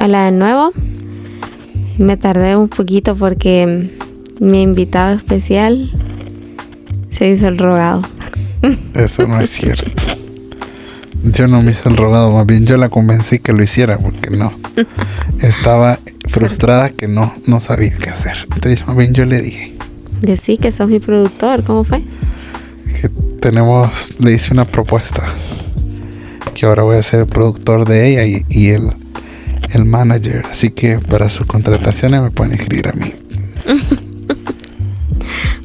Hola de nuevo. Me tardé un poquito porque mi invitado especial se hizo el rogado. Eso no es cierto. Yo no me hice el rogado, más bien yo la convencí que lo hiciera porque no. Estaba frustrada que no sabía qué hacer. Entonces más bien yo le dije. Decí que sos mi productor, ¿cómo fue? Que le hice una propuesta. Que ahora voy a ser el productor de ella y el manager. Así que para sus contrataciones me pueden escribir a mí.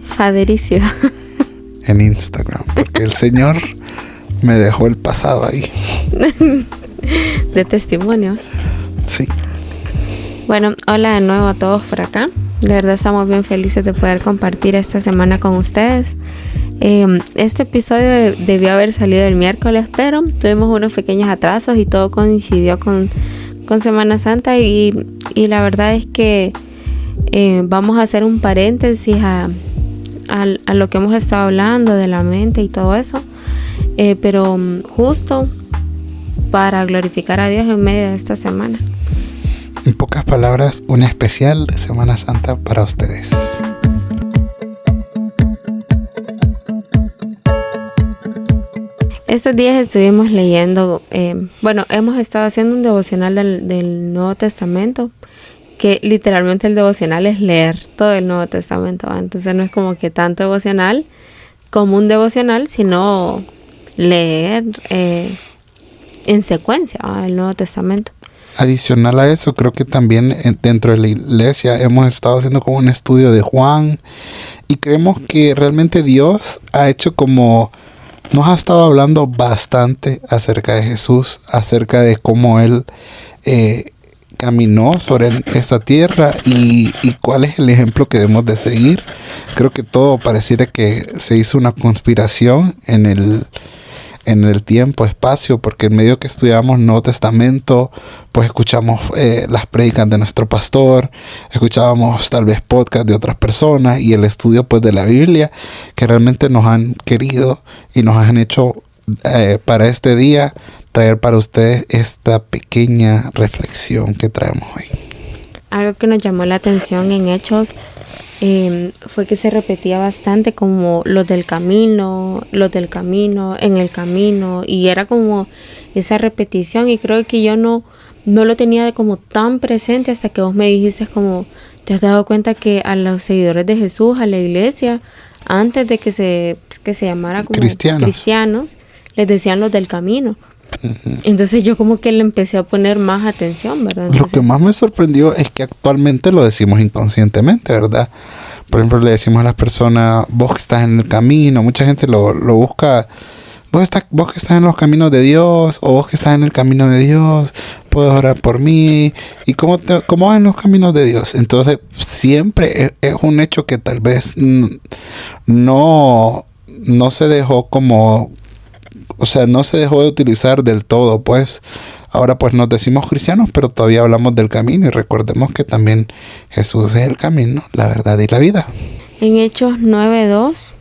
Fadericio. En Instagram. Porque el señor me dejó el pasado ahí. De testimonio. Sí. Bueno, hola de nuevo a todos por acá. De verdad estamos bien felices de poder compartir esta semana con ustedes. Este episodio debió haber salido el miércoles, pero tuvimos unos pequeños atrasos y todo coincidió con Semana Santa y la verdad es que vamos a hacer un paréntesis a lo que hemos estado hablando de la mente y todo eso, pero justo para glorificar a Dios en medio de esta semana. En pocas palabras, un especial de Semana Santa para ustedes. Estos días estuvimos leyendo, hemos estado haciendo un devocional del Nuevo Testamento, que literalmente el devocional es leer todo el Nuevo Testamento, ¿va? Entonces no es como que tanto devocional como un devocional, sino leer en secuencia, ¿va? El Nuevo Testamento. Adicional a eso, creo que también dentro de la iglesia hemos estado haciendo como un estudio de Juan y creemos que realmente Dios ha hecho nos ha estado hablando bastante acerca de Jesús, acerca de cómo Él caminó sobre esta tierra y cuál es el ejemplo que debemos de seguir. Creo que todo pareciera que se hizo una conspiración en el tiempo, espacio, porque en medio que estudiamos Nuevo Testamento, pues escuchamos las prédicas de nuestro pastor, escuchábamos tal vez podcast de otras personas y el estudio pues de la Biblia, que realmente nos han querido y nos han hecho para este día traer para ustedes esta pequeña reflexión que traemos hoy. Algo que nos llamó la atención en Hechos fue que se repetía bastante como los del camino, en el camino, y era como esa repetición, y creo que yo no lo tenía como tan presente hasta que vos me dijiste como, ¿te has dado cuenta que a los seguidores de Jesús, a la iglesia, antes de que se llamara como cristianos, les decían los del camino? Uh-huh. Entonces yo como que le empecé a poner más atención, ¿verdad? Entonces, lo que más me sorprendió es que actualmente lo decimos inconscientemente, ¿verdad? Por ejemplo, le decimos a las personas, vos que estás en el camino, mucha gente lo busca, vos que estás en los caminos de Dios, o vos que estás en el camino de Dios, puedes orar por mí, y cómo vas en los caminos de Dios. Entonces siempre es un hecho que tal vez no se dejó no se dejó de utilizar del todo, pues. Ahora pues nos decimos cristianos, pero todavía hablamos del camino y recordemos que también Jesús es el camino, la verdad y la vida. En Hechos 9:2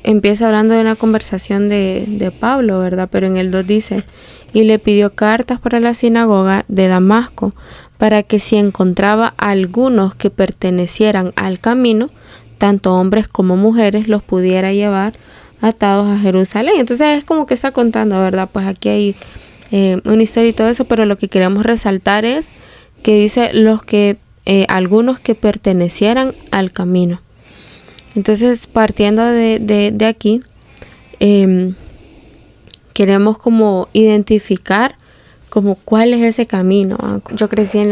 empieza hablando de una conversación de Pablo, ¿verdad? Pero en el 2 dice, y le pidió cartas para la sinagoga de Damasco, para que si encontraba algunos que pertenecieran al camino, tanto hombres como mujeres, los pudiera llevar atados a Jerusalén. Entonces es como que está contando, ¿verdad? Pues aquí hay una historia y todo eso, pero lo que queremos resaltar es que dice algunos que pertenecieran al camino. Entonces, partiendo de aquí, queremos como identificar como cuál es ese camino. Yo crecí en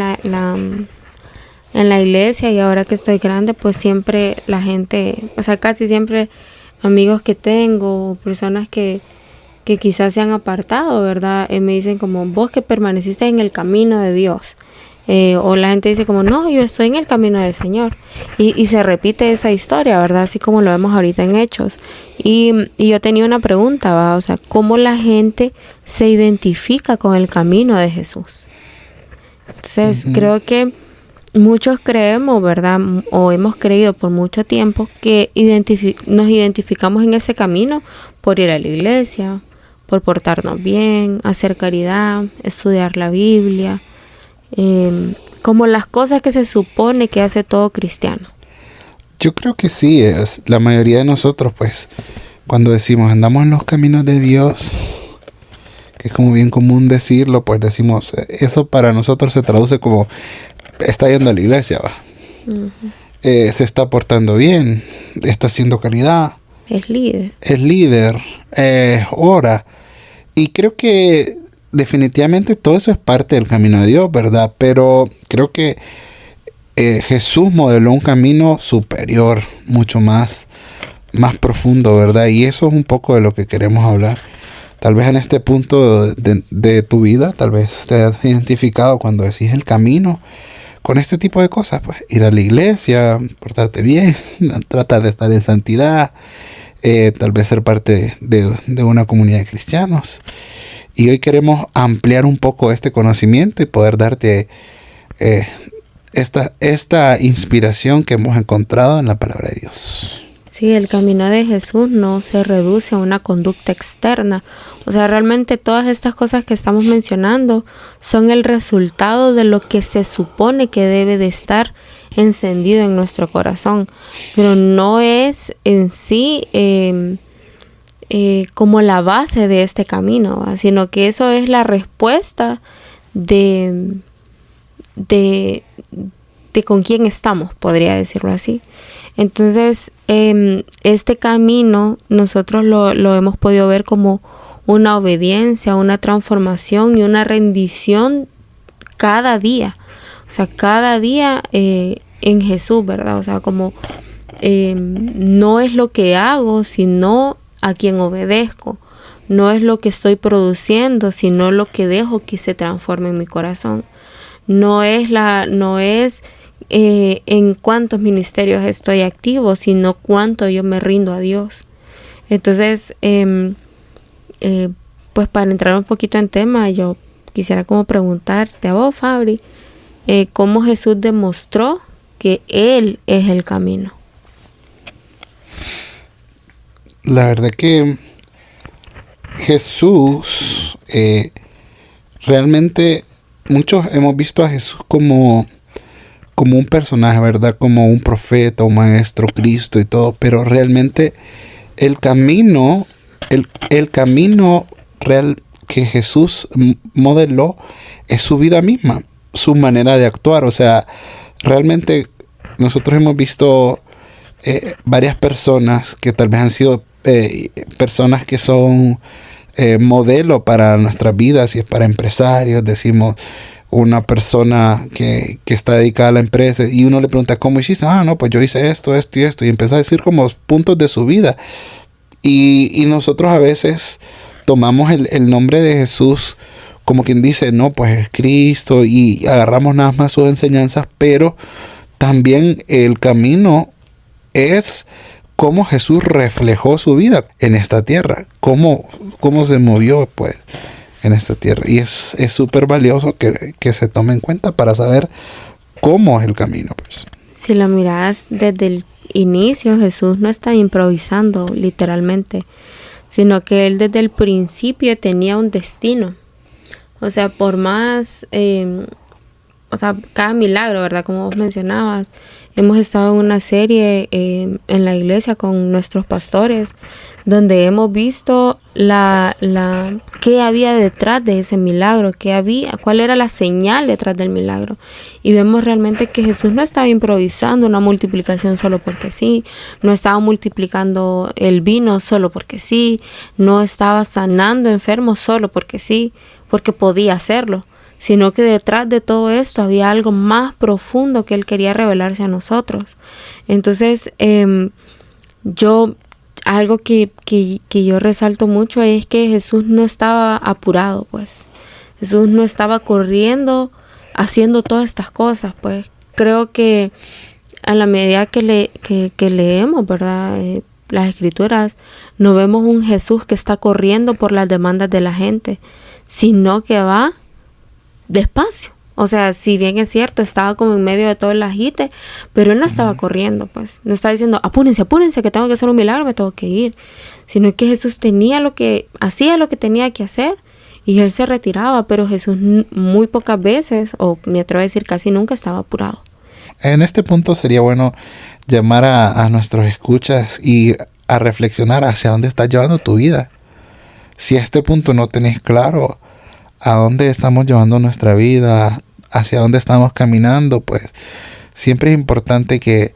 la iglesia y ahora que estoy grande, pues siempre la gente, casi siempre amigos que tengo, personas que quizás se han apartado, ¿verdad? Me dicen como, vos que permaneciste en el camino de Dios. O la gente dice como, no, yo estoy en el camino del Señor. Y se repite esa historia, ¿verdad? Así como lo vemos ahorita en Hechos. Y yo tenía una pregunta, ¿va? ¿Cómo la gente se identifica con el camino de Jesús? Entonces, creo que muchos creemos, ¿verdad? O hemos creído por mucho tiempo que nos identificamos en ese camino por ir a la iglesia, por portarnos bien, hacer caridad, estudiar la Biblia, como las cosas que se supone que hace todo cristiano. Yo creo que sí, la mayoría de nosotros, pues, cuando decimos andamos en los caminos de Dios, que es como bien común decirlo, pues decimos, eso para nosotros se traduce como, está yendo a la iglesia, ¿va? Uh-huh. Se está portando bien, está haciendo caridad. Es líder. Ora. Y creo que definitivamente todo eso es parte del camino de Dios, ¿verdad? Pero creo que Jesús modeló un camino superior, mucho más profundo, ¿verdad? Y eso es un poco de lo que queremos hablar. Tal vez en este punto de tu vida, tal vez te has identificado cuando decís el camino con este tipo de cosas, pues ir a la iglesia, portarte bien, tratar de estar en santidad, tal vez ser parte de una comunidad de cristianos. Y hoy queremos ampliar un poco este conocimiento y poder darte esta inspiración que hemos encontrado en la palabra de Dios. Sí, el camino de Jesús no se reduce a una conducta externa. O sea, realmente todas estas cosas que estamos mencionando son el resultado de lo que se supone que debe de estar encendido en nuestro corazón. Pero no es en sí como la base de este camino, ¿va? Sino que eso es la respuesta de con quién estamos, podría decirlo así. Entonces, este camino nosotros lo hemos podido ver como una obediencia, una transformación y una rendición cada día. O sea, cada día en Jesús, ¿verdad? O sea, como no es lo que hago, sino a quien obedezco. No es lo que estoy produciendo, sino lo que dejo que se transforme en mi corazón. No es en cuántos ministerios estoy activo, sino cuánto yo me rindo a Dios. Entonces, pues para entrar un poquito en tema, yo quisiera como preguntarte a vos, Fabri, cómo Jesús demostró que Él es el camino. La verdad que Jesús, realmente muchos hemos visto a Jesús como un personaje, ¿verdad? Como un profeta, un maestro, Cristo y todo, pero realmente el camino real que Jesús modeló es su vida misma, su manera de actuar. O sea, realmente nosotros hemos visto varias personas que tal vez han sido personas que son modelo para nuestras vidas. Si es para empresarios, decimos una persona que está dedicada a la empresa y uno le pregunta ¿cómo hiciste? No, pues yo hice esto y esto, y empieza a decir como puntos de su vida. Y nosotros a veces tomamos el nombre de Jesús como quien dice, no, pues es Cristo, y agarramos nada más sus enseñanzas, pero también el camino es cómo Jesús reflejó su vida en esta tierra, cómo se movió pues en esta tierra. Y es súper valioso que se tome en cuenta para saber cómo es el camino, pues. Si lo miras desde el inicio, Jesús no está improvisando literalmente, sino que Él desde el principio tenía un destino. O sea, por más, cada milagro, ¿verdad? Como vos mencionabas, hemos estado en una serie en la iglesia con nuestros pastores, donde hemos visto qué había detrás de ese milagro, cuál era la señal detrás del milagro. Y vemos realmente que Jesús no estaba improvisando una multiplicación solo porque sí, no estaba multiplicando el vino solo porque sí, no estaba sanando enfermos solo porque sí, porque podía hacerlo, sino que detrás de todo esto había algo más profundo que Él quería revelarse a nosotros. Entonces, algo que yo resalto mucho es que Jesús no estaba apurado, pues. Jesús no estaba corriendo, haciendo todas estas cosas, pues. Creo que a la medida que leemos, ¿verdad?, las Escrituras, no vemos un Jesús que está corriendo por las demandas de la gente, sino que va despacio. O sea, si bien es cierto, estaba como en medio de todo el agite, pero Él no estaba corriendo, pues. No estaba diciendo, apúrense, que tengo que hacer un milagro, me tengo que ir. sino que Jesús hacía lo que tenía que hacer y él se retiraba, pero Jesús muy pocas veces, o me atrevo a decir casi nunca, estaba apurado. En este punto sería bueno llamar a nuestros escuchas y a reflexionar hacia dónde estás llevando tu vida. Si a este punto no tenés claro a dónde estamos llevando nuestra vida, hacia dónde estamos caminando, pues siempre es importante que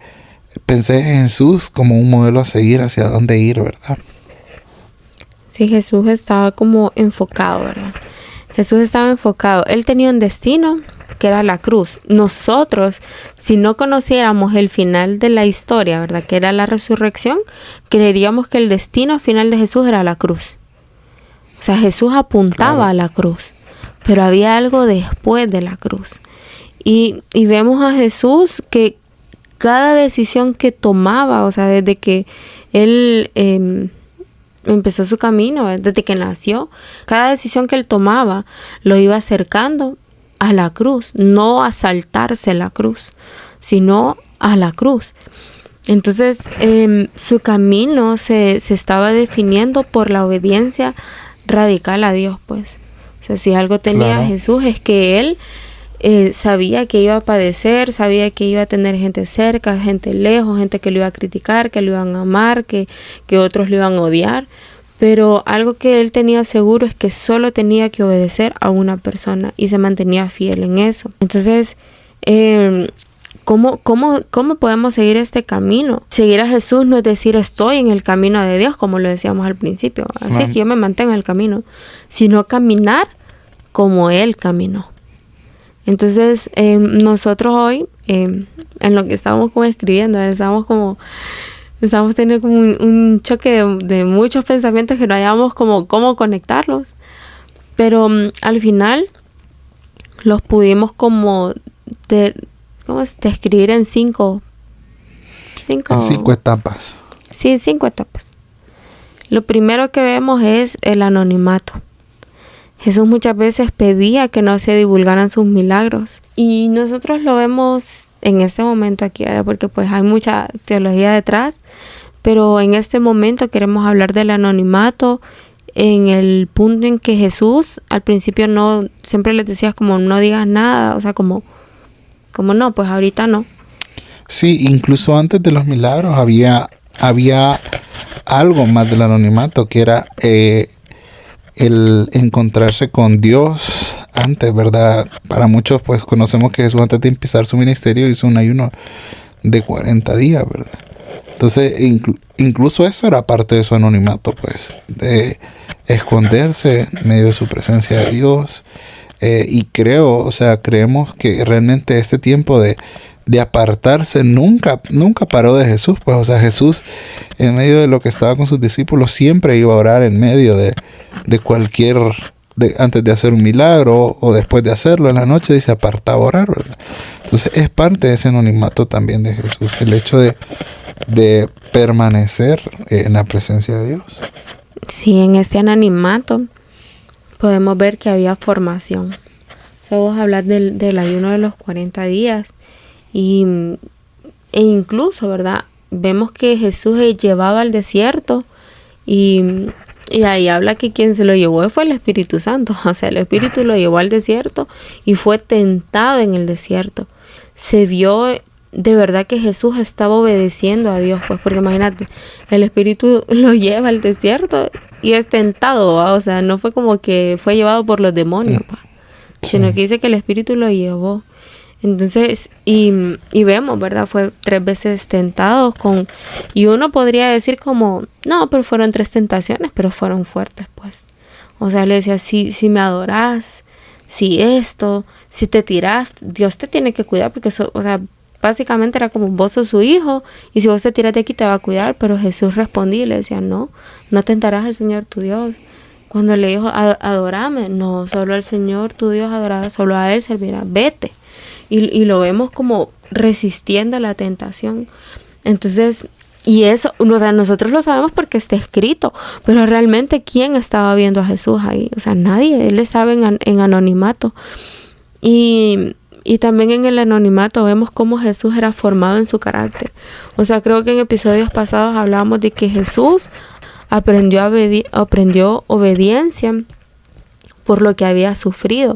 penses en Jesús como un modelo a seguir hacia dónde ir, ¿verdad? Sí, Jesús estaba como enfocado, ¿verdad? Jesús estaba enfocado. Él tenía un destino que era la cruz. Nosotros, si no conociéramos el final de la historia, ¿verdad?, que era la resurrección, creeríamos que el destino final de Jesús era la cruz. O sea, Jesús apuntaba a la cruz, pero había algo después de la cruz. Y vemos a Jesús que cada decisión que tomaba, o sea, desde que él empezó su camino, desde que nació, cada decisión que él tomaba lo iba acercando a la cruz, no a saltarse la cruz, sino a la cruz. Entonces, su camino se estaba definiendo por la obediencia radical a Dios, pues. O sea, si algo tenía Jesús es que él sabía que iba a padecer, sabía que iba a tener gente cerca, gente lejos, gente que lo iba a criticar, que lo iban a amar, que otros lo iban a odiar. Pero algo que él tenía seguro es que solo tenía que obedecer a una persona y se mantenía fiel en eso. Entonces, ¿cómo podemos seguir este camino? Seguir a Jesús no es decir estoy en el camino de Dios, como lo decíamos al principio. Así es que yo me mantengo en el camino, sino caminar como Él caminó. Entonces, nosotros hoy, en lo que estábamos como escribiendo, estamos teniendo como un choque de muchos pensamientos que no hayamos como cómo conectarlos. Pero al final los pudimos como describir en cinco etapas. Sí, 5 etapas. Lo primero que vemos es el anonimato. Jesús muchas veces pedía que no se divulgaran sus milagros. Y nosotros lo vemos en este momento aquí, ¿verdad? Porque pues hay mucha teología detrás. Pero en este momento queremos hablar del anonimato en el punto en que Jesús al principio no, siempre les decía como no digas nada, o sea, como no, pues ahorita no. Sí, incluso antes de los milagros había algo más del anonimato, que era el encontrarse con Dios antes, ¿verdad? Para muchos, pues conocemos que Jesús antes de empezar su ministerio hizo un ayuno de 40 días, ¿verdad? Entonces, incluso eso era parte de su anonimato, pues, de esconderse en medio de su presencia de Dios. Y creemos que realmente este tiempo de apartarse nunca paró de Jesús, pues, o sea, Jesús en medio de lo que estaba con sus discípulos siempre iba a orar en medio de antes de hacer un milagro o después de hacerlo en la noche, dice apartaba a orar, ¿verdad? Entonces es parte de ese anonimato también de Jesús, el hecho de permanecer en la presencia de Dios. Sí, en este anonimato podemos ver que había formación. Vamos a hablar del ayuno de los 40 días e incluso, ¿verdad? Vemos que Jesús llevaba al desierto y ahí habla que quien se lo llevó fue el Espíritu Santo. O sea, el Espíritu lo llevó al desierto y fue tentado en el desierto. Se vio de verdad que Jesús estaba obedeciendo a Dios, pues, porque imagínate, el Espíritu lo lleva al desierto y es tentado, ¿va? O sea, no fue como que fue llevado por los demonios, ¿va? Sino que dice que el Espíritu lo llevó. Entonces, y vemos, ¿verdad? Fue 3 veces tentado y uno podría decir como, no, pero fueron 3 tentaciones, pero fueron fuertes, pues. O sea, le decía, si me adorás, si te tirás, Dios te tiene que cuidar, porque o sea, básicamente era como vos sos su hijo, y si vos te tiras de aquí te va a cuidar. Pero Jesús respondía y le decía, no tentarás al Señor tu Dios. Cuando le dijo, adorame, no, solo al Señor tu Dios adorarás, solo a Él servirá, vete. Y lo vemos como resistiendo la tentación. Entonces, y eso, o sea, nosotros lo sabemos porque está escrito, pero realmente ¿quién estaba viendo a Jesús ahí? O sea, nadie, Él estaba en anonimato. Y también en el anonimato vemos cómo Jesús era formado en su carácter. O sea, creo que en episodios pasados hablábamos de que Jesús, aprendió obediencia por lo que había sufrido.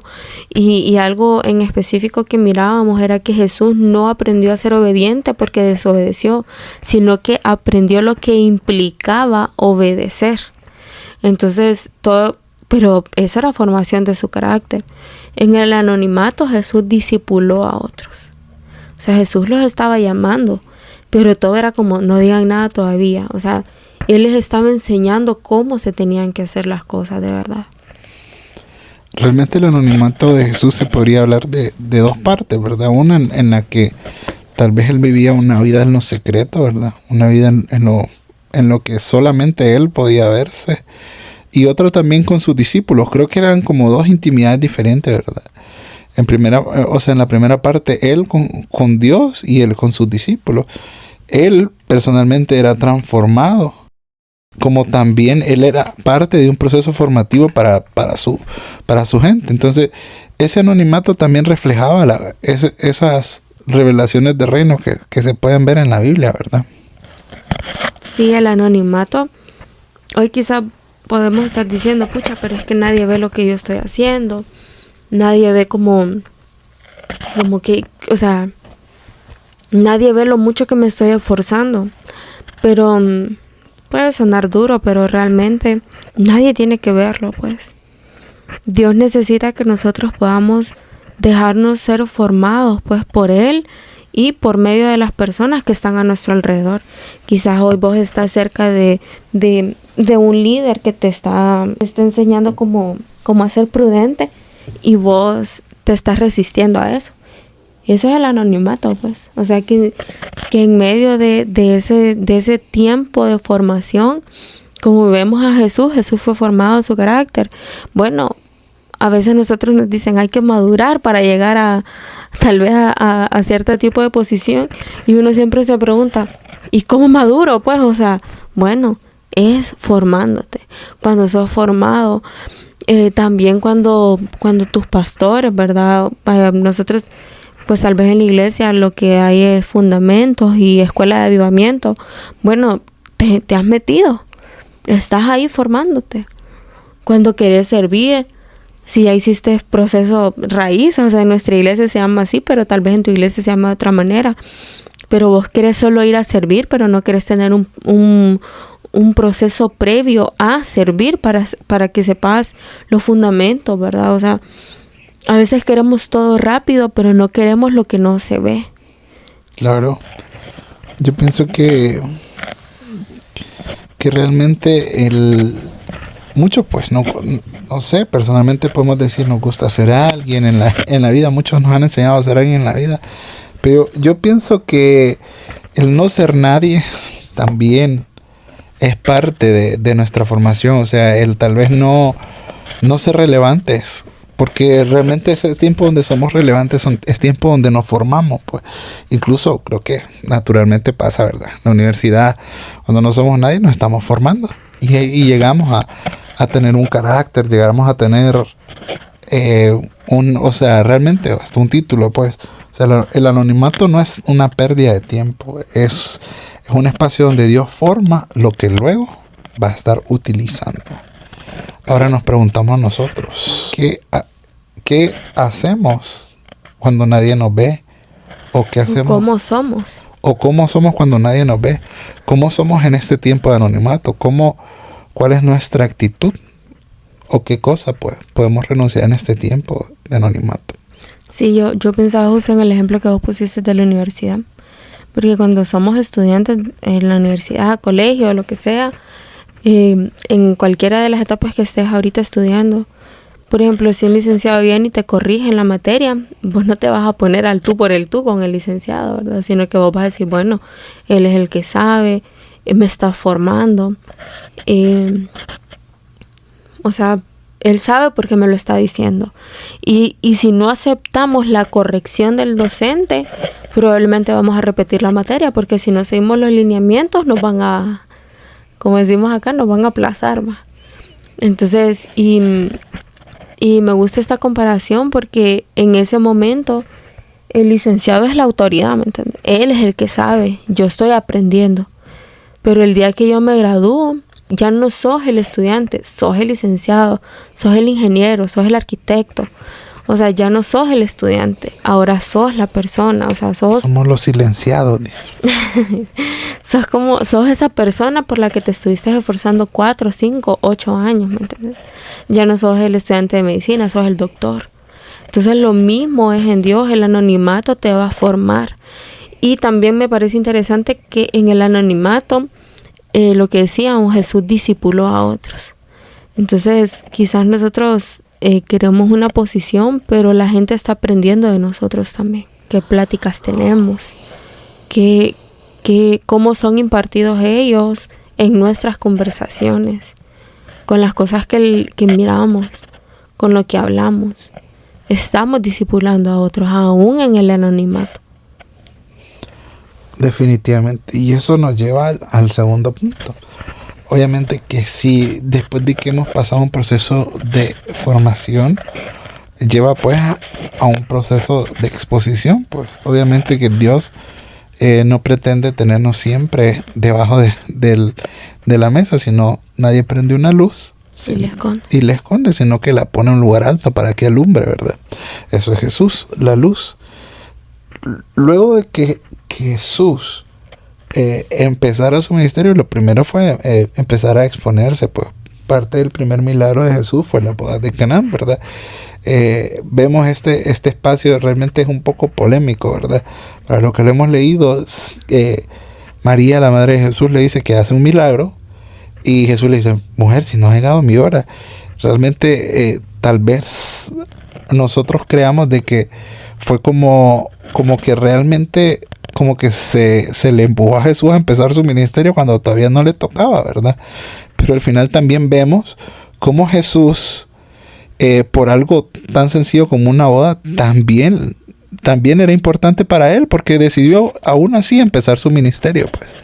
Y algo en específico que mirábamos era que Jesús no aprendió a ser obediente porque desobedeció, sino que aprendió lo que implicaba obedecer. Entonces, pero eso era formación de su carácter. En el anonimato Jesús discipuló a otros. O sea, Jesús los estaba llamando, pero todo era como, no digan nada todavía. O sea, Él les estaba enseñando cómo se tenían que hacer las cosas de verdad. Realmente el anonimato de Jesús se podría hablar de dos partes, ¿verdad? Una en la que tal vez Él vivía una vida en lo secreto, ¿verdad? Una vida en lo que solamente Él podía verse. Y otra también con sus discípulos. Creo que eran como dos intimidades diferentes, ¿verdad? En la primera parte, Él con Dios y Él con sus discípulos. Él personalmente era transformado, como también Él era parte de un proceso formativo para su gente. Entonces, ese anonimato también reflejaba esas revelaciones de reino que se pueden ver en la Biblia, ¿verdad? Sí, el anonimato. Hoy quizá podemos estar diciendo, pucha, pero es que nadie ve lo que yo estoy haciendo. Nadie ve como que, o sea, nadie ve lo mucho que me estoy esforzando. Pero puede sonar duro, pero realmente nadie tiene que verlo, pues. Dios necesita que nosotros podamos dejarnos ser formados, pues, por Él y por medio de las personas que están a nuestro alrededor. Quizás hoy vos estás cerca de un líder que te está enseñando cómo a ser prudente y vos te estás resistiendo a eso. Y eso es el anonimato, pues. O sea, que en medio de ese tiempo de formación, como vemos a Jesús fue formado en su carácter. Bueno, a veces nosotros nos dicen hay que madurar para llegar tal vez a cierto tipo de posición. Y uno siempre se pregunta, ¿y cómo maduro? Pues, o sea, bueno, es formándote. Cuando sos formado, también cuando tus pastores, ¿verdad? Nosotros, pues tal vez en la iglesia lo que hay es fundamentos y escuela de avivamiento. Bueno, te has metido. Estás ahí formándote. Cuando querés servir, si ya hiciste proceso raíz, o sea, en nuestra iglesia se llama así, pero tal vez en tu iglesia se llama de otra manera. Pero vos querés solo ir a servir, pero no querés tener un proceso previo a servir para que sepas los fundamentos, ¿verdad? O sea, a veces queremos todo rápido, pero no queremos lo que no se ve. Claro. Yo pienso que realmente mucho, pues, no sé, personalmente podemos decir nos gusta ser alguien en la vida. Muchos nos han enseñado a ser alguien en la vida. Pero yo pienso que el no ser nadie también es parte de nuestra formación. O sea, el tal vez no ser relevantes. Porque realmente ese tiempo donde somos relevantes es tiempo donde nos formamos, pues. Incluso creo que naturalmente pasa, ¿verdad? En la universidad, cuando no somos nadie, nos estamos formando. Y llegamos a tener un carácter, llegamos a tener realmente hasta un título, pues. O sea, el anonimato no es una pérdida de tiempo, es un espacio donde Dios forma lo que luego va a estar utilizando. Ahora nos preguntamos nosotros, ¿qué hacemos cuando nadie nos ve? ¿O qué hacemos? ¿Cómo somos? ¿O cómo somos cuando nadie nos ve? ¿Cómo somos en este tiempo de anonimato? ¿Cuál es nuestra actitud? ¿O qué cosa pues podemos renunciar en este tiempo de anonimato? Sí, yo pensaba justo en el ejemplo que vos pusiste de la universidad. Porque cuando somos estudiantes en la universidad, colegio, lo que sea, en cualquiera de las etapas que estés ahorita estudiando, por ejemplo, si un licenciado viene y te corrige en la materia, vos no te vas a poner al tú por el tú con el licenciado, ¿verdad? Sino que vos vas a decir, bueno, él es el que sabe, me está formando. O sea, él sabe porque me lo está diciendo. Y si no aceptamos la corrección del docente, probablemente vamos a repetir la materia, porque si no seguimos los lineamientos, nos van a, como decimos acá, nos van a aplazar más. Entonces, y me gusta esta comparación porque en ese momento el licenciado es la autoridad, ¿me entiendes? Él es el que sabe, yo estoy aprendiendo. Pero el día que yo me gradúo, ya no sos el estudiante, sos el licenciado, sos el ingeniero, sos el arquitecto. O sea, ya no sos el estudiante, ahora sos la persona, o sea, somos los silenciados. sos esa persona por la que te estuviste esforzando 4, 5, 8 años, ¿me entiendes? Ya no sos el estudiante de medicina, sos el doctor. Entonces lo mismo es en Dios, el anonimato te va a formar. Y también me parece interesante que en el anonimato, lo que decíamos, Jesús discipuló a otros. Entonces quizás nosotros queremos una posición, pero la gente está aprendiendo de nosotros también. ¿Qué pláticas tenemos? ¿Cómo son impartidos ellos en nuestras conversaciones? Con las cosas que miramos, con lo que hablamos. Estamos discipulando a otros, aún en el anonimato. Definitivamente. Y eso nos lleva al segundo punto. Obviamente que si después de que hemos pasado un proceso de formación, lleva pues a un proceso de exposición, pues obviamente que Dios no pretende tenernos siempre debajo de la mesa, sino nadie prende una luz y la esconde, sino que la pone en un lugar alto para que alumbre, ¿verdad? Eso es Jesús, la luz. Luego de que Jesús empezara su ministerio, lo primero fue empezar a exponerse, pues parte del primer milagro de Jesús fue la boda de Caná, ¿verdad? Vemos este espacio realmente es un poco polémico, ¿verdad? Para lo que lo hemos leído, María, la madre de Jesús, le dice que hace un milagro y Jesús le dice, mujer, si no ha llegado mi hora. Realmente tal vez nosotros creamos de que fue como que realmente como que se le empujó a Jesús a empezar su ministerio cuando todavía no le tocaba, ¿verdad? Pero al final también vemos cómo Jesús, por algo tan sencillo como una boda, también era importante para él, porque decidió aún así empezar su ministerio, pues.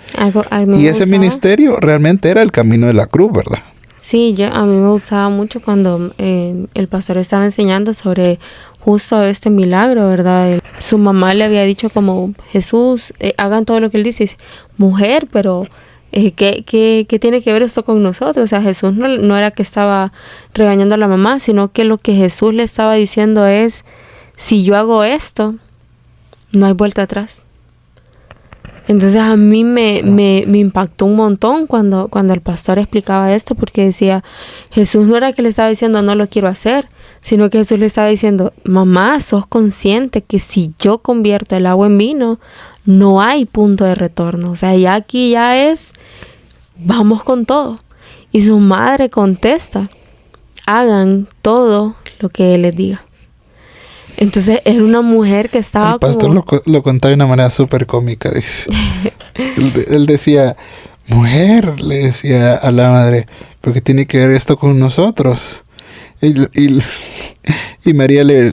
Y ese ministerio realmente era el camino de la cruz, ¿verdad? Sí, a mí me gustaba mucho cuando el pastor estaba enseñando sobre justo este milagro, ¿verdad? Su mamá le había dicho como, Jesús, hagan todo lo que él dice. Y dice, mujer, pero ¿qué tiene que ver esto con nosotros? O sea, Jesús no era que estaba regañando a la mamá, sino que lo que Jesús le estaba diciendo es, si yo hago esto, no hay vuelta atrás. Entonces a mí me impactó un montón cuando el pastor explicaba esto, porque decía, Jesús no era que le estaba diciendo no lo quiero hacer, sino que Jesús le estaba diciendo, mamá, sos consciente que si yo convierto el agua en vino, no hay punto de retorno. O sea, ya aquí vamos con todo. Y su madre contesta, hagan todo lo que él les diga. Entonces era una mujer que estaba el pastor lo contaba de una manera súper cómica, dice. él decía, mujer, le decía a la madre, ¿por qué tiene que ver esto con nosotros? Y María le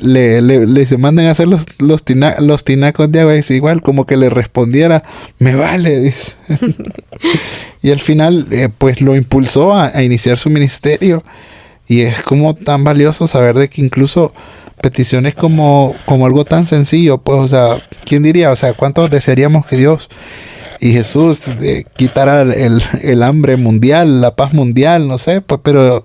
dice, manden a hacer los tinacos de agua. Y dice, igual como que le respondiera, me vale, dice. Y al final pues lo impulsó a iniciar su ministerio. Y es como tan valioso saber de que incluso peticiones como algo tan sencillo, pues, o sea, ¿quién diría? O sea, ¿cuántos desearíamos que Dios y Jesús quitara el hambre mundial, la paz mundial, no sé, pues, pero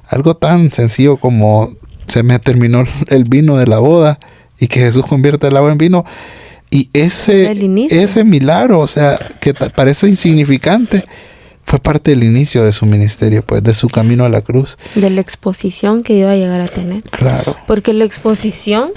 algo tan sencillo como se me terminó el vino de la boda y que Jesús convierta el agua en vino, y ese milagro, o sea, que parece insignificante, fue parte del inicio de su ministerio, pues, de su camino a la cruz. De la exposición que iba a llegar a tener. Claro. Porque la exposición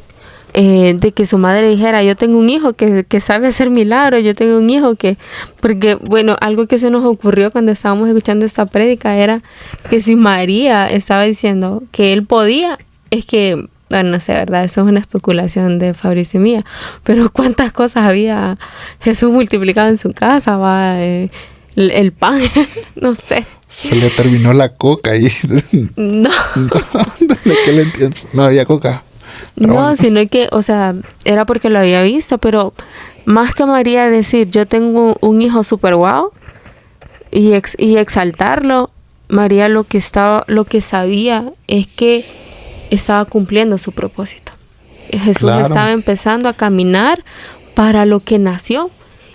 de que su madre dijera, yo tengo un hijo que sabe hacer milagros, yo tengo un hijo que... Porque, bueno, algo que se nos ocurrió cuando estábamos escuchando esta prédica era que si María estaba diciendo que él podía, es que... Bueno, no sé, ¿verdad? Eso es una especulación de Fabricio y mía. Pero ¿cuántas cosas había Jesús multiplicado en su casa? El pan, no sé. Se le terminó la coca y... No. No había coca. No, bueno. Sino que, o sea, era porque lo había visto, pero más que María decir, yo tengo un hijo super guau, y exaltarlo, María lo que sabía es que estaba cumpliendo su propósito. Jesús estaba empezando a caminar para lo que nació.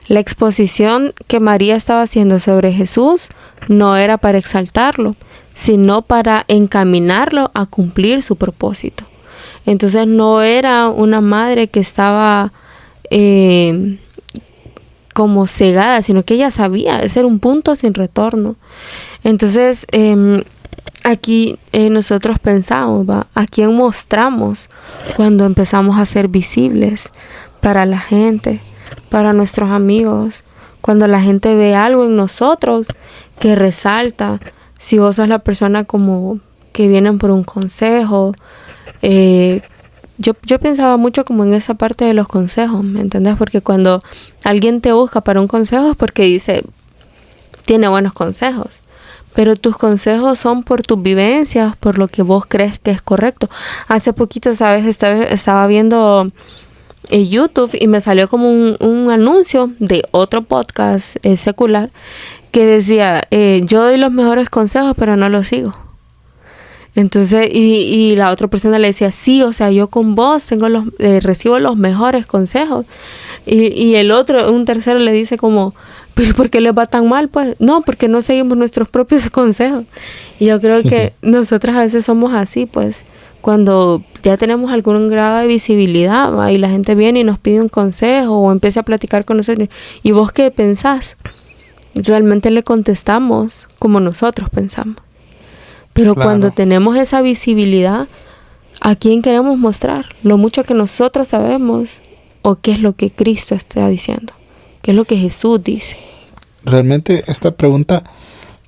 La exposición que María estaba haciendo sobre Jesús no era para exaltarlo, sino para encaminarlo a cumplir su propósito. Entonces no era una madre que estaba como cegada, sino que ella sabía, ese era un punto sin retorno. Entonces aquí nosotros pensamos, ¿va? ¿A quién mostramos cuando empezamos a ser visibles para la gente, para nuestros amigos? Cuando la gente ve algo en nosotros que resalta, si vos sos la persona como que vienen por un consejo, yo pensaba mucho como en esa parte de los consejos, ¿me entendés? Porque cuando alguien te busca para un consejo es porque dice, tiene buenos consejos, pero tus consejos son por tus vivencias, por lo que vos crees que es correcto. Hace poquito, ¿sabes? Estaba viendo YouTube y me salió como un anuncio de otro podcast secular que decía, yo doy los mejores consejos, pero no los sigo. Entonces, y la otra persona le decía, sí, o sea, yo con vos recibo los mejores consejos. Y el otro, un tercero le dice como, ¿pero por qué les va tan mal? Pues, no, porque no seguimos nuestros propios consejos. Y yo creo que nosotros a veces somos así, pues, cuando ya tenemos algún grado de visibilidad, ¿va? Y la gente viene y nos pide un consejo o empieza a platicar con nosotros. ¿Y vos qué pensás? Realmente le contestamos como nosotros pensamos. Pero claro, cuando tenemos esa visibilidad, ¿a quién queremos mostrar? ¿Lo mucho que nosotros sabemos o qué es lo que Cristo está diciendo? ¿Qué es lo que Jesús dice? Realmente esta pregunta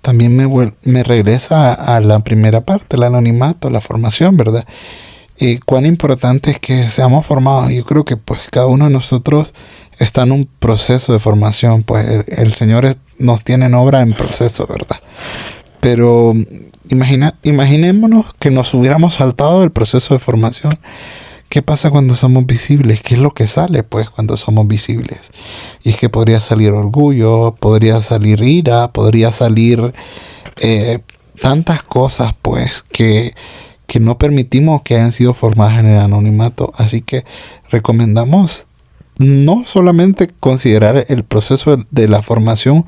también me regresa a la primera parte, el anonimato, la formación, ¿verdad? Cuán importante es que seamos formados. Yo creo que pues cada uno de nosotros está en un proceso de formación, pues el Señor nos tiene en obra en proceso, ¿verdad? Pero imaginémonos que nos hubiéramos saltado el proceso de formación. ¿Qué pasa cuando somos visibles? ¿Qué es lo que sale, pues, cuando somos visibles? Y es que podría salir orgullo, podría salir ira, podría salir tantas cosas, pues, que no permitimos que hayan sido formadas en el anonimato. Así que recomendamos no solamente considerar el proceso de la formación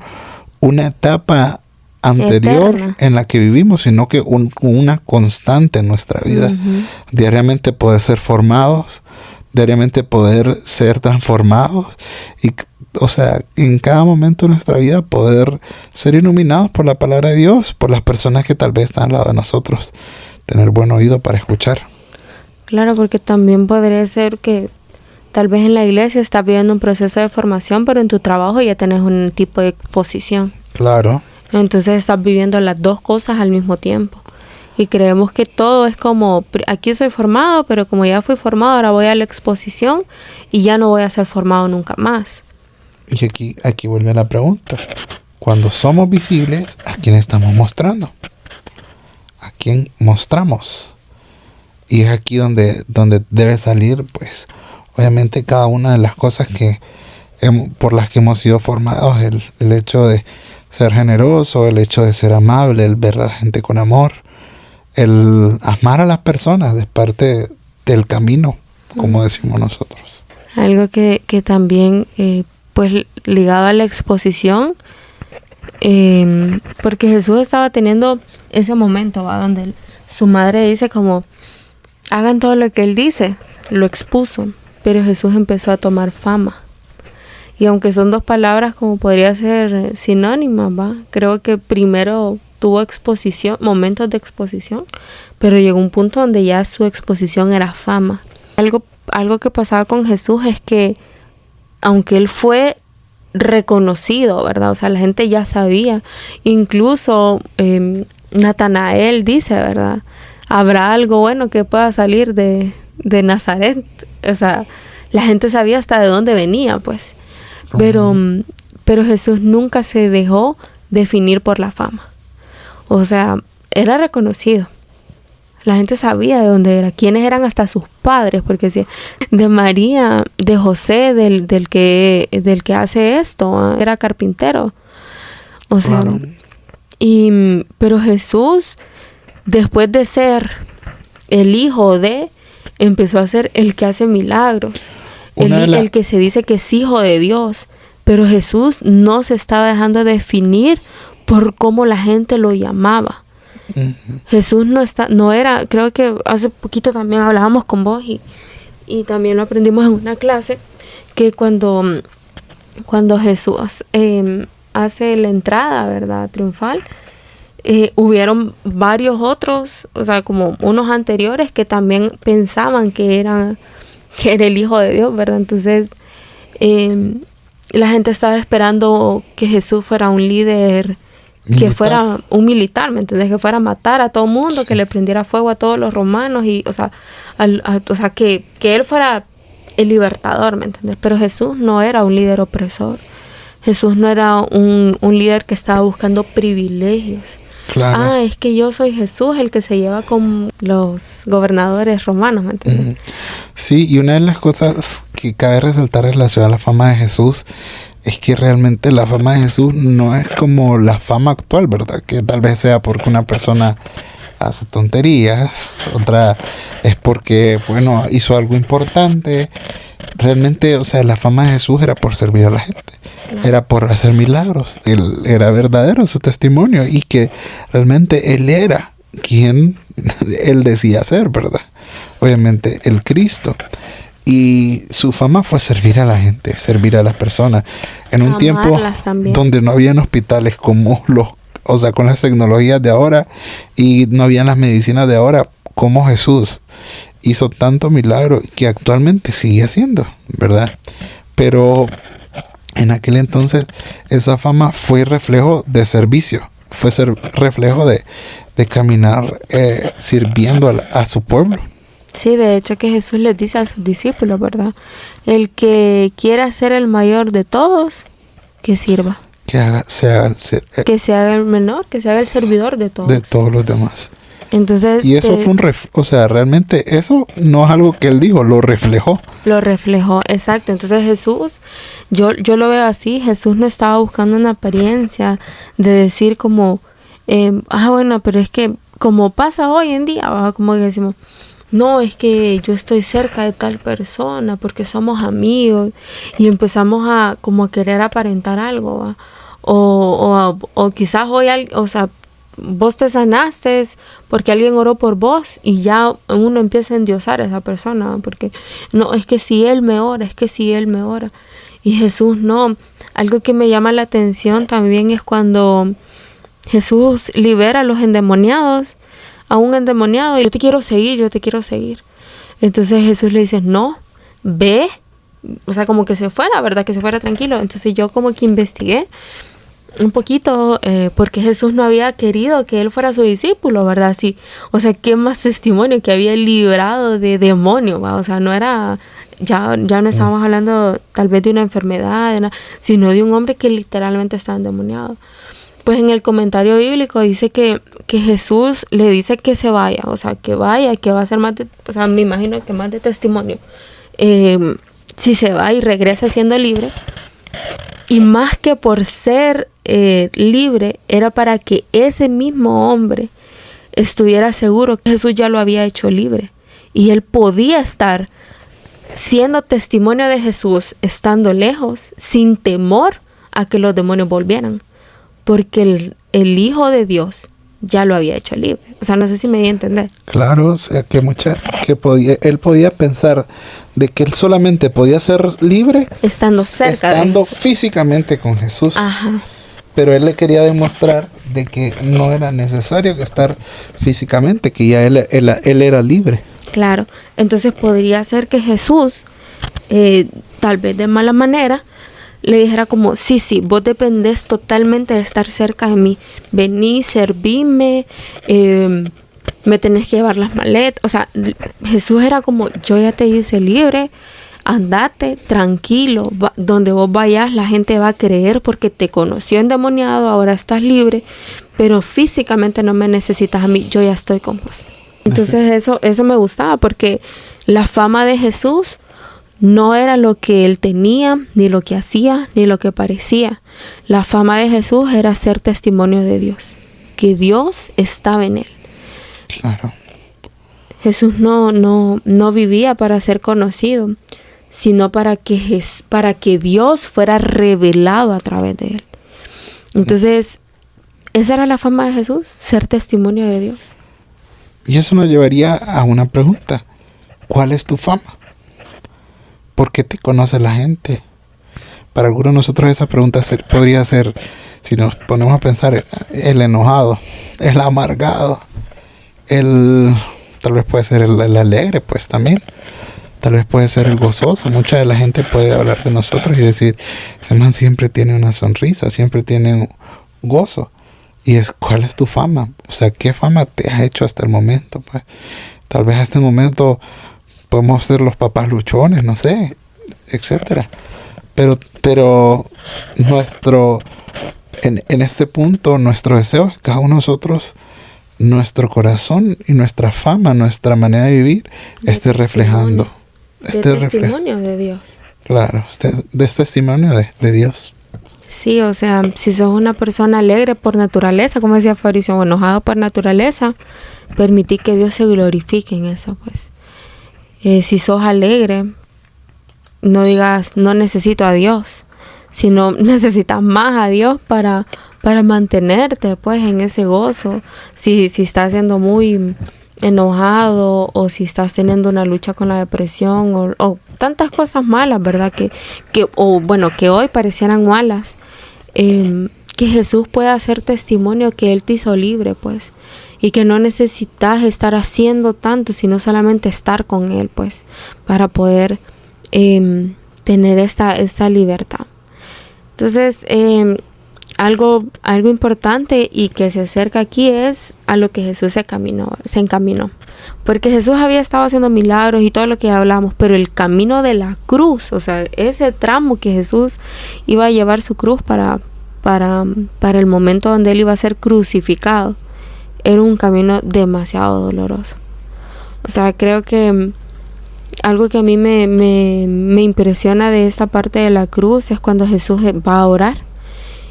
una etapa anterior eterna en la que vivimos, sino que una constante en nuestra vida. Uh-huh. Diariamente poder ser formados, diariamente poder ser transformados y, o sea, en cada momento de nuestra vida poder ser iluminados por la palabra de Dios, por las personas que tal vez están al lado de nosotros, tener buen oído para escuchar. Claro, porque también podría ser que tal vez en la iglesia estás viviendo un proceso de formación, pero en tu trabajo ya tenés un tipo de exposición. Claro. Entonces estás viviendo las dos cosas al mismo tiempo. Y creemos que todo es como, aquí soy formado, pero como ya fui formado, ahora voy a la exposición y ya no voy a ser formado nunca más. Y aquí vuelve la pregunta. Cuando somos visibles, ¿a quién estamos mostrando? ¿A quién mostramos? Y es aquí donde debe salir, pues, obviamente cada una de las cosas por las que hemos sido formados, el hecho de ser generoso, el hecho de ser amable, el ver a la gente con amor, el amar a las personas es parte del camino, como decimos nosotros. Algo que también, pues ligado a la exposición, porque Jesús estaba teniendo ese momento, ¿va? Donde su madre dice como, hagan todo lo que él dice, lo expuso, pero Jesús empezó a tomar fama. Y aunque son dos palabras como podría ser sinónimas, ¿va? Creo que primero tuvo momentos de exposición, pero llegó un punto donde ya su exposición era fama. Algo que pasaba con Jesús es que aunque él fue reconocido, ¿verdad? O sea, la gente ya sabía. Incluso Natanael dice, ¿verdad? ¿Habrá algo bueno que pueda salir de Nazaret? O sea, la gente sabía hasta de dónde venía, pues. Pero Jesús nunca se dejó definir por la fama. O sea, era reconocido. La gente sabía de dónde era, quiénes eran hasta sus padres, porque si de María, de José, del que hace esto, era carpintero. O sea, claro. Pero Jesús, después de ser el hijo empezó a ser el que hace milagros. El que se dice que es hijo de Dios. Pero Jesús no se estaba dejando definir por cómo la gente lo llamaba. Jesús no era, creo que hace poquito también hablábamos con vos y también lo aprendimos en una clase, que cuando Jesús hace la entrada, ¿verdad?, triunfal, hubieron varios otros, o sea, como unos anteriores que también pensaban que era el Hijo de Dios, ¿verdad? Entonces, la gente estaba esperando que Jesús fuera un líder, que fuera un militar, ¿me entendés? Que fuera a matar a todo el mundo, que le prendiera fuego a todos los romanos y, o sea, que él fuera el libertador, ¿me entendés? Pero Jesús no era un líder opresor. Jesús no era un líder que estaba buscando privilegios. Claro. Es que yo soy Jesús, el que se lleva con los gobernadores romanos, ¿me entiendes? Sí, y una de las cosas que cabe resaltar en relación a la fama de Jesús es que realmente la fama de Jesús no es como la fama actual, ¿verdad? Que tal vez sea porque una persona hace tonterías, otra es porque, bueno, hizo algo importante. Realmente, o sea, la fama de Jesús era por servir a la gente, era por hacer milagros. Él era verdadero su testimonio y que realmente él era quien él decía ser, ¿verdad? Obviamente el Cristo. Y su fama fue servir a la gente, servir a las personas. En un tiempo donde no habían hospitales como con las tecnologías de ahora y no habían las medicinas de ahora, como Jesús hizo tanto milagro que actualmente sigue haciendo, ¿verdad? Pero en aquel entonces esa fama fue reflejo de servicio, fue reflejo de caminar sirviendo a su pueblo. Sí, de hecho que Jesús les dice a sus discípulos, ¿verdad? El que quiera ser el mayor de todos, que sirva. Que se haga el menor, que se haga el servidor de todos. De todos los demás. Entonces, y eso fue realmente eso no es algo que él dijo, lo reflejó. Lo reflejó, exacto. Entonces Jesús, yo lo veo así, Jesús no estaba buscando una apariencia de decir como, bueno, pero es que como pasa hoy en día, ¿va? Como que decimos, no, es que yo estoy cerca de tal persona porque somos amigos y empezamos a querer aparentar algo, ¿va? O quizás hoy, vos te sanaste porque alguien oró por vos y ya uno empieza a endiosar a esa persona, ¿va? Porque no, es que si él me ora, y Jesús no. Algo que me llama la atención también es cuando Jesús libera a los endemoniados, a un endemoniado, y yo te quiero seguir. Entonces Jesús le dice, no, ve, o sea, como que se fuera, ¿verdad? Que se fuera tranquilo. Entonces yo como que investigué un poquito, porque Jesús no había querido que él fuera su discípulo, ¿verdad? Sí, o sea, qué más testimonio que había librado de demonio, ¿va? O sea, no era, ya no estábamos hablando tal vez de una enfermedad, sino de un hombre que literalmente está endemoniado. Pues en el comentario bíblico dice que Jesús le dice que se vaya, o sea, que vaya, que va a ser más de, o sea, me imagino que más de testimonio. Si se va y regresa siendo libre, y más que por ser libre, era para que ese mismo hombre estuviera seguro que Jesús ya lo había hecho libre. Y él podía estar siendo testimonio de Jesús, estando lejos, sin temor a que los demonios volvieran. Porque el Hijo de Dios ya lo había hecho libre. O sea, no sé si me di a entender. Claro, o sea, él podía pensar de que él solamente podía ser libre estando físicamente con Jesús. Ajá. Pero él le quería demostrar de que no era necesario estar físicamente, que ya él era libre. Claro, entonces podría ser que Jesús, tal vez de mala manera, le dijera como, sí, vos dependés totalmente de estar cerca de mí. Vení, servime, me tenés que llevar las maletas. O sea, Jesús era como, yo ya te hice libre, andate tranquilo. Donde vos vayas, la gente va a creer porque te conoció endemoniado, ahora estás libre. Pero físicamente no me necesitas a mí, yo ya estoy con vos. Entonces eso me gustaba porque la fama de Jesús no era lo que él tenía, ni lo que hacía, ni lo que parecía. La fama de Jesús era ser testimonio de Dios, que Dios estaba en él. Claro. Jesús no vivía para ser conocido, sino para que Dios fuera revelado a través de él. Entonces, esa era la fama de Jesús, ser testimonio de Dios. Y eso nos llevaría a una pregunta. ¿Cuál es tu fama? ¿Por qué te conoce la gente? Para algunos de nosotros esa pregunta podría ser, si nos ponemos a pensar, el enojado, el amargado, tal vez puede ser el alegre, pues también. Tal vez puede ser el gozoso. Mucha de la gente puede hablar de nosotros y decir, ese man siempre tiene una sonrisa, siempre tiene un gozo. Y ¿cuál es tu fama? O sea, ¿qué fama te has hecho hasta el momento? Pues, tal vez hasta el momento podemos ser los papás luchones, no sé, etcétera. Pero en este punto, nuestro deseo es que cada uno de nosotros, nuestro corazón y nuestra fama, nuestra manera de vivir, esté reflejando. Testimonio de Dios. Claro, de testimonio de Dios. Sí, o sea, si sos una persona alegre por naturaleza, como decía Fabricio, o enojado por naturaleza, permití que Dios se glorifique en eso, pues. Si sos alegre, no digas, no necesito a Dios, sino necesitas más a Dios para mantenerte, pues, en ese gozo. Si estás siendo muy enojado o si estás teniendo una lucha con la depresión o tantas cosas malas, ¿verdad? Que hoy parecieran malas, que Jesús pueda hacer testimonio que Él te hizo libre, pues, y que no necesitas estar haciendo tanto, sino solamente estar con Él, pues, para poder tener esta libertad. Entonces, algo importante y que se acerca aquí es a lo que Jesús se encaminó. Porque Jesús había estado haciendo milagros y todo lo que hablamos, pero el camino de la cruz, o sea, ese tramo que Jesús iba a llevar su cruz para el momento donde Él iba a ser crucificado, era un camino demasiado doloroso. O sea, creo que algo que a mí me impresiona de esta parte de la cruz es cuando Jesús va a orar.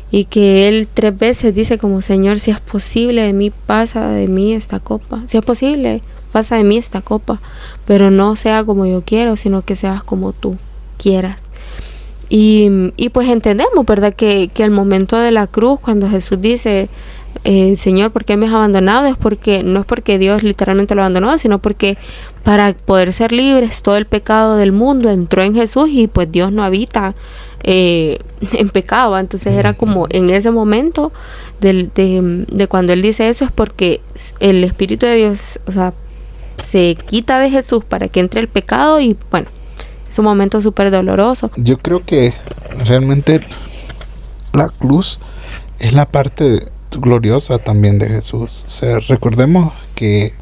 Y que Él 3 veces dice como, Señor, si es posible de mí, pasa de mí esta copa. Si es posible, pasa de mí esta copa. Pero no sea como yo quiero, sino que seas como tú quieras. Y pues entendemos, ¿verdad? Que al momento de la cruz, cuando Jesús dice, Señor, ¿por qué me has abandonado? No es porque Dios literalmente lo abandonó, sino porque para poder ser libres, todo el pecado del mundo entró en Jesús y pues Dios no habita en pecado. Entonces era como en ese momento de cuando Él dice eso, es porque el Espíritu de Dios, o sea, se quita de Jesús para que entre el pecado y bueno, es un momento súper doloroso. Yo creo que realmente la cruz es la parte gloriosa también de Jesús. O sea, recordemos que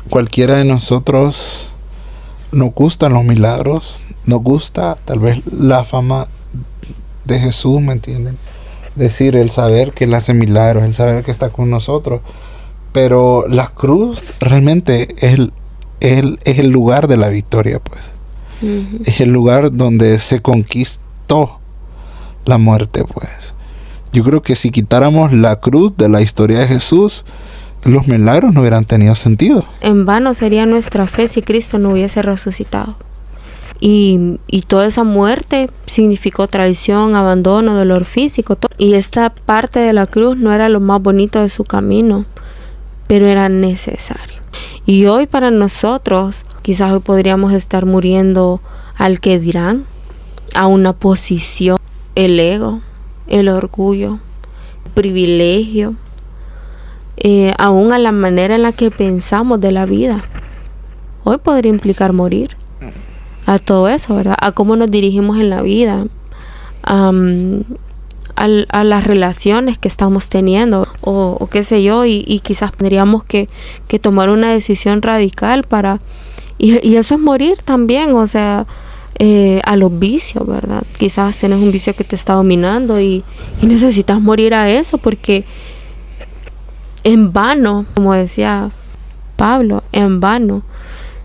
cualquiera de nosotros nos gustan los milagros, nos gusta tal vez la fama de Jesús, ¿me entienden? Decir, el saber que Él hace milagros, el saber que está con nosotros. Pero la cruz realmente es el lugar de la victoria, pues. Uh-huh. Es el lugar donde se conquistó la muerte, pues. Yo creo que si quitáramos la cruz de la historia de Jesús, los milagros no hubieran tenido sentido. En vano sería nuestra fe si Cristo no hubiese resucitado. Y toda esa muerte significó traición, abandono, dolor físico. Y esta parte de la cruz no era lo más bonito de su camino, pero era necesario. Y hoy para nosotros, quizás hoy podríamos estar muriendo al que dirán, a una posición, el ego, el orgullo, el privilegio, aún a la manera en la que pensamos de la vida. Hoy podría implicar morir a todo eso, ¿verdad? A cómo nos dirigimos en la vida, a las relaciones que estamos teniendo o qué sé yo, y quizás tendríamos que tomar una decisión radical y eso es morir también, o sea, a los vicios, ¿verdad? Quizás tienes un vicio que te está dominando y necesitas morir a eso, porque en vano, como decía Pablo, en vano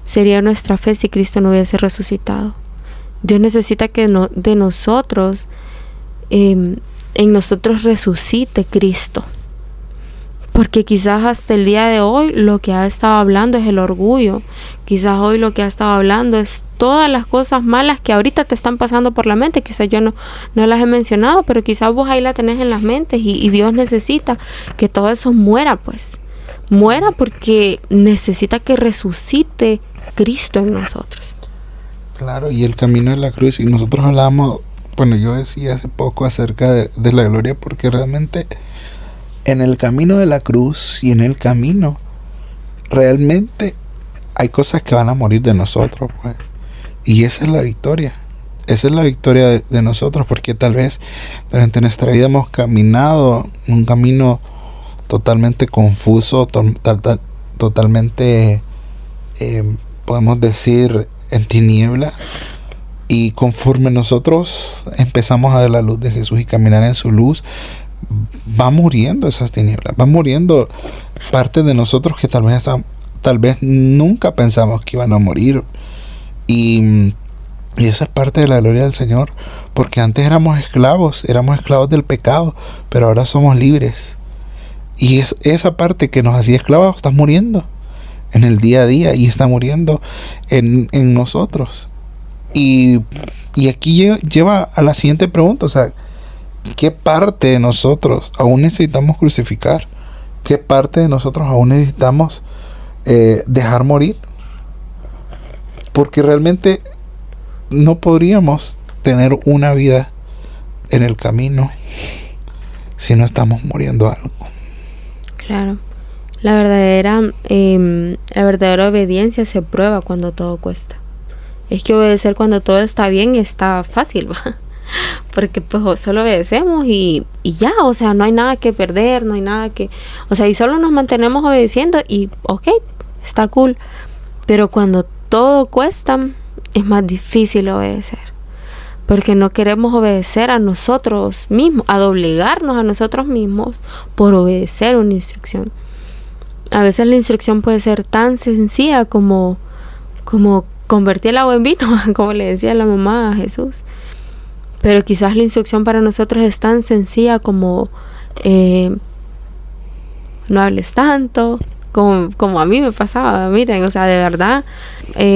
sería nuestra fe si Cristo no hubiese resucitado. Dios necesita que de nosotros, en nosotros resucite Cristo, Porque quizás hasta el día de hoy lo que ha estado hablando es el orgullo. Quizás hoy lo que ha estado hablando es todas las cosas malas que ahorita te están pasando por la mente. Quizás yo no las he mencionado, pero quizás vos ahí la tenés en las mentes y Dios necesita que todo eso muera, pues. Muera porque necesita que resucite Cristo en nosotros. Claro, y el camino de la cruz. Y nosotros hablábamos, bueno, yo decía hace poco acerca de la gloria, porque realmente en el camino de la cruz y en el camino realmente hay cosas que van a morir de nosotros, pues. Y esa es la victoria. Esa es la victoria de nosotros, porque tal vez durante nuestra vida hemos caminado un camino totalmente confuso, totalmente, podemos decir, en tiniebla. Y conforme nosotros empezamos a ver la luz de Jesús y caminar en su luz, va muriendo esas tinieblas, va muriendo parte de nosotros que tal vez nunca pensamos que iban a morir. Y esa es parte de la gloria del Señor, porque antes éramos esclavos del pecado, pero ahora somos libres. Y esa parte que nos hacía esclavos está muriendo en el día a día y está muriendo en nosotros. Y aquí lleva a la siguiente pregunta, o sea, ¿qué parte de nosotros aún necesitamos crucificar? ¿Qué parte de nosotros aún necesitamos dejar morir? Porque realmente no podríamos tener una vida en el camino si no estamos muriendo algo. Claro. La verdadera obediencia se prueba cuando todo cuesta. Es que obedecer cuando todo está bien está fácil, ¿va? Porque pues solo obedecemos y ya, o sea, no hay nada que perder, no hay nada que... O sea, y solo nos mantenemos obedeciendo y ok, está cool. Pero cuando todo cuesta, es más difícil obedecer. Porque no queremos obedecer a nosotros mismos, a doblegarnos a nosotros mismos por obedecer una instrucción. A veces la instrucción puede ser tan sencilla como convertir el agua en vino, como le decía la mamá a Jesús. Pero quizás la instrucción para nosotros es tan sencilla como no hables tanto, como a mí me pasaba. Miren, o sea, de verdad,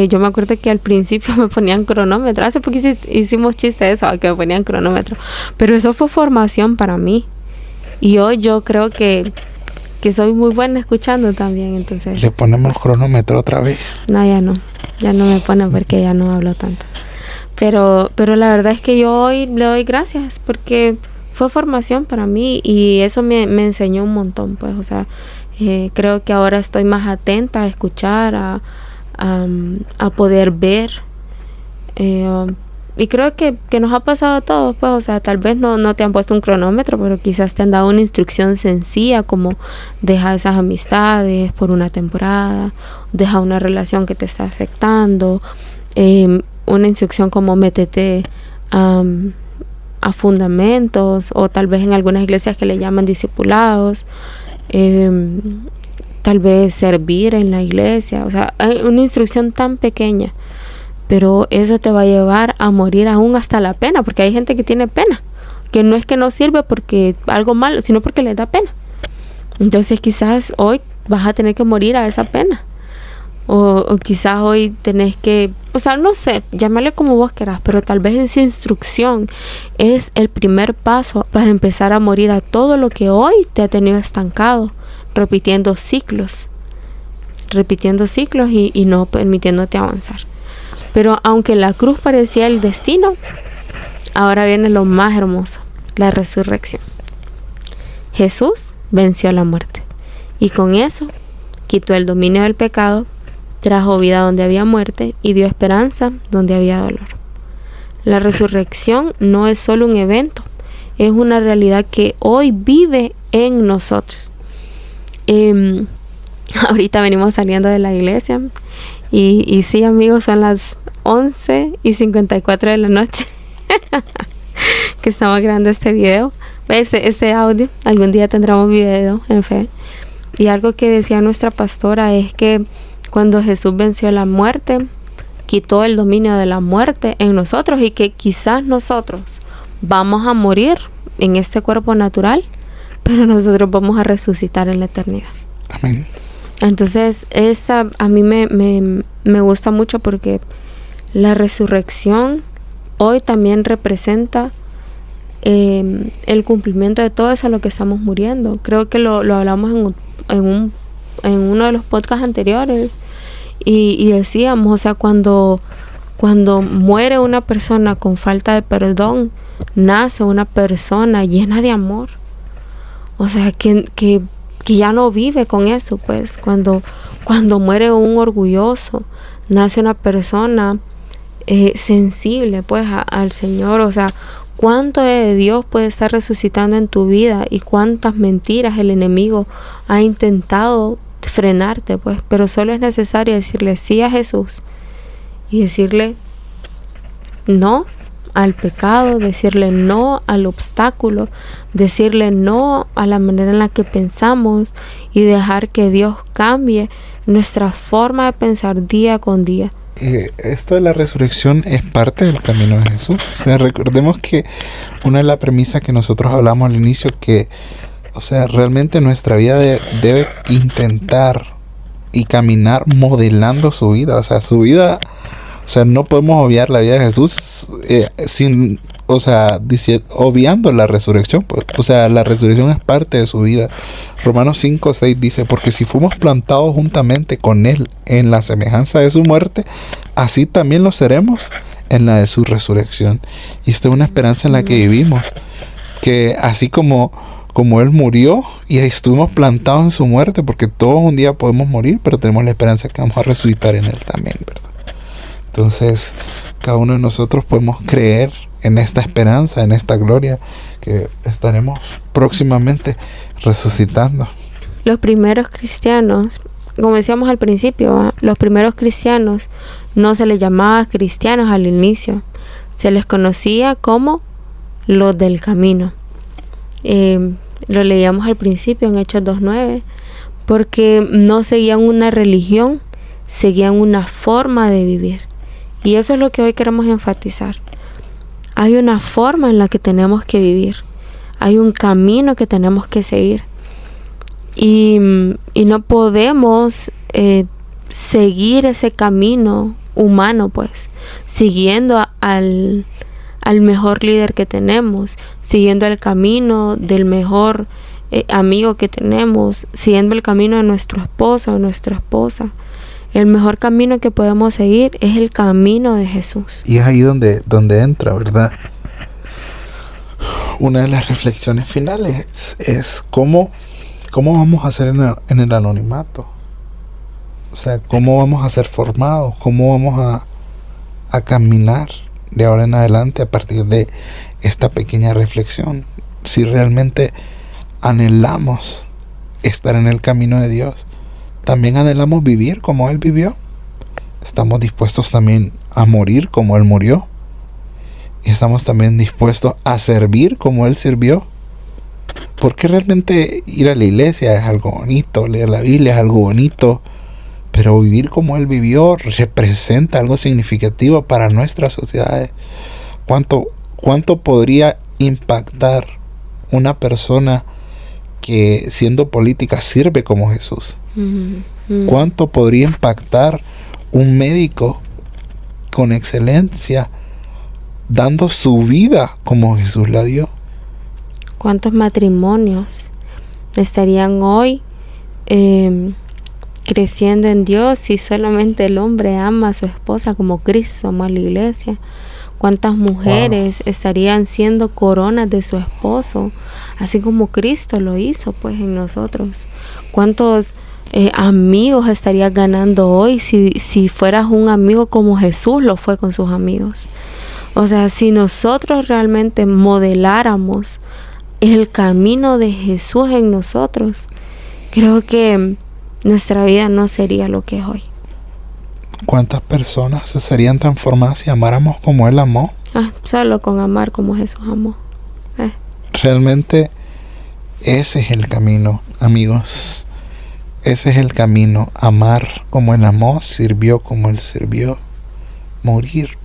yo me acuerdo que al principio me ponían cronómetro. Hace poco hicimos chiste de eso, que me ponían cronómetro. Pero eso fue formación para mí. Y hoy yo creo que soy muy buena escuchando también, entonces... ¿Le ponemos el cronómetro otra vez? No, ya no me ponen porque ya no hablo tanto. Pero la verdad es que yo hoy le doy gracias porque fue formación para mí y eso me enseñó un montón, pues, o sea, creo que ahora estoy más atenta a escuchar, a poder ver, y creo que nos ha pasado a todos, pues, o sea, tal vez no te han puesto un cronómetro, pero quizás te han dado una instrucción sencilla como deja esas amistades por una temporada, deja una relación que te está afectando, una instrucción como métete a fundamentos, o tal vez en algunas iglesias que le llaman discipulados, tal vez servir en la iglesia, o sea, hay una instrucción tan pequeña, pero eso te va a llevar a morir aún hasta la pena, porque hay gente que tiene pena, que no es que no sirve porque algo malo, sino porque le da pena. Entonces quizás hoy vas a tener que morir a esa pena. O quizás hoy tenés que, o sea, no sé, llámale como vos querás, pero tal vez esa instrucción es el primer paso para empezar a morir a todo lo que hoy te ha tenido estancado, repitiendo ciclos y no permitiéndote avanzar. Pero aunque la cruz parecía el destino, ahora viene lo más hermoso, la resurrección. Jesús venció la muerte y con eso quitó el dominio del pecado, trajo vida donde había muerte y dio esperanza donde había dolor. La resurrección no es solo un evento, es una realidad que hoy vive en nosotros. Ahorita venimos saliendo de la iglesia y sí, amigos, son las 11:54 de la noche que estamos grabando este video, este audio. Algún día tendremos video en fe. Y algo que decía nuestra pastora es que cuando Jesús venció la muerte, quitó el dominio de la muerte en nosotros, y que quizás nosotros vamos a morir en este cuerpo natural, pero nosotros vamos a resucitar en la eternidad. Amén. Entonces, esa a mí me gusta mucho porque la resurrección hoy también representa el cumplimiento de todo eso a lo que estamos muriendo. Creo que lo hablamos en uno de los podcasts anteriores y decíamos, o sea, cuando muere una persona con falta de perdón, nace una persona llena de amor. O sea, que ya no vive con eso, pues. Cuando muere un orgulloso, nace una persona sensible, pues, al Señor. O sea, cuánto de Dios puede estar resucitando en tu vida y cuántas mentiras el enemigo ha intentado frenarte, pues. Pero solo es necesario decirle sí a Jesús y decirle no al pecado, decirle no al obstáculo, decirle no a la manera en la que pensamos y dejar que Dios cambie nuestra forma de pensar día con día. Esto de la resurrección es parte del camino de Jesús. O sea, recordemos que una de las premisas que nosotros hablamos al inicio, que, o sea, realmente nuestra vida debe intentar y caminar modelando su vida. O sea, su vida, o sea, no podemos obviar la vida de Jesús sin, o sea, obviando la resurrección. Pues. O sea, la resurrección es parte de su vida. Romanos 5:6 dice, porque si fuimos plantados juntamente con Él en la semejanza de su muerte, así también lo seremos en la de su resurrección. Y esta es una esperanza en la que vivimos, que así como Él murió y estuvimos plantados en su muerte, porque todos un día podemos morir, pero tenemos la esperanza que vamos a resucitar en Él también, ¿verdad? Entonces, cada uno de nosotros podemos creer en esta esperanza, en esta gloria, que estaremos próximamente resucitando. Los primeros cristianos, como decíamos al principio, los primeros cristianos no se les llamaba cristianos al inicio, se les conocía como los del camino. Lo leíamos al principio en Hechos 2:9, porque no seguían una religión, seguían una forma de vivir. Y eso es lo que hoy queremos enfatizar. Hay una forma en la que tenemos que vivir. Hay un camino que tenemos que seguir. Y no podemos seguir ese camino humano, pues, siguiendo al mejor líder que tenemos, siguiendo el camino del mejor amigo que tenemos, siguiendo el camino de nuestro esposo o nuestra esposa. El mejor camino que podemos seguir es el camino de Jesús. Y es ahí donde entra, ¿verdad? Una de las reflexiones finales es cómo vamos a ser en el anonimato. O sea, cómo vamos a ser formados, cómo vamos a caminar de ahora en adelante a partir de esta pequeña reflexión. Si realmente anhelamos estar en el camino de Dios, también anhelamos vivir como Él vivió. Estamos dispuestos también a morir como Él murió. Y estamos también dispuestos a servir como Él sirvió. Porque realmente ir a la iglesia es algo bonito, leer la Biblia es algo bonito, pero vivir como Él vivió representa algo significativo para nuestras sociedades. ¿Cuánto podría impactar una persona que siendo política sirve como Jesús? ¿Cuánto podría impactar un médico con excelencia dando su vida como Jesús la dio? ¿Cuántos matrimonios estarían hoy creciendo en Dios si solamente el hombre ama a su esposa como Cristo amó a la iglesia? ¿Cuántas mujeres estarían siendo coronas de su esposo, así como Cristo lo hizo, pues, en nosotros? ¿Cuántos amigos estarías ganando hoy si fueras un amigo como Jesús lo fue con sus amigos? O sea, si nosotros realmente modeláramos el camino de Jesús en nosotros, creo que nuestra vida no sería lo que es hoy. ¿Cuántas personas serían transformadas si amáramos como Él amó? Solo con amar como Jesús amó. Realmente ese es el camino, amigos. Ese es el camino. Amar como Él amó, sirvió como Él sirvió, morir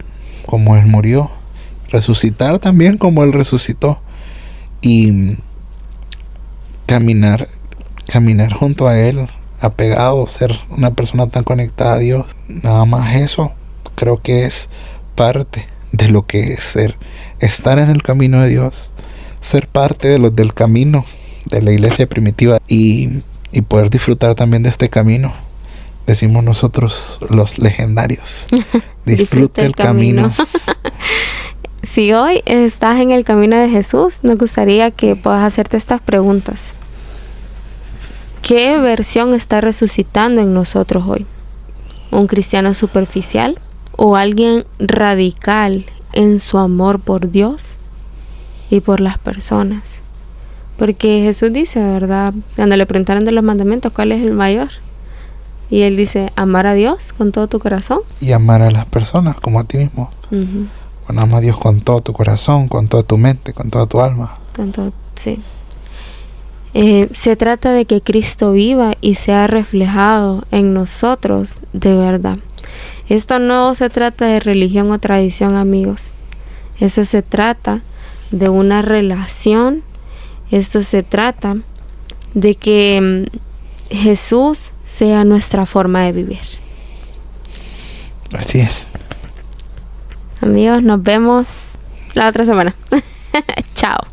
como Él murió, resucitar también como Él resucitó. Y caminar junto a Él, apegado, ser una persona tan conectada a Dios. Nada más eso creo que es parte de lo que es estar en el camino de Dios, ser parte de los del camino de la iglesia primitiva y poder disfrutar también de este camino. Decimos nosotros los legendarios, disfruta el camino. Si hoy estás en el camino de Jesús, nos gustaría que puedas hacerte estas preguntas. ¿Qué versión está resucitando en nosotros hoy? ¿Un cristiano superficial o alguien radical en su amor por Dios y por las personas? Porque Jesús dice, ¿verdad? Cuando le preguntaron de los mandamientos, ¿cuál es el mayor? Y él dice, amar a Dios con todo tu corazón. Y amar a las personas como a ti mismo. Uh-huh. Bueno, ama a Dios con todo tu corazón, con toda tu mente, con toda tu alma. Con todo, sí. Se trata de que Cristo viva y sea reflejado en nosotros de verdad. Esto no se trata de religión o tradición, amigos. Esto se trata de una relación. Esto se trata de que Jesús sea nuestra forma de vivir. Así es. Amigos, nos vemos la otra semana. Chao.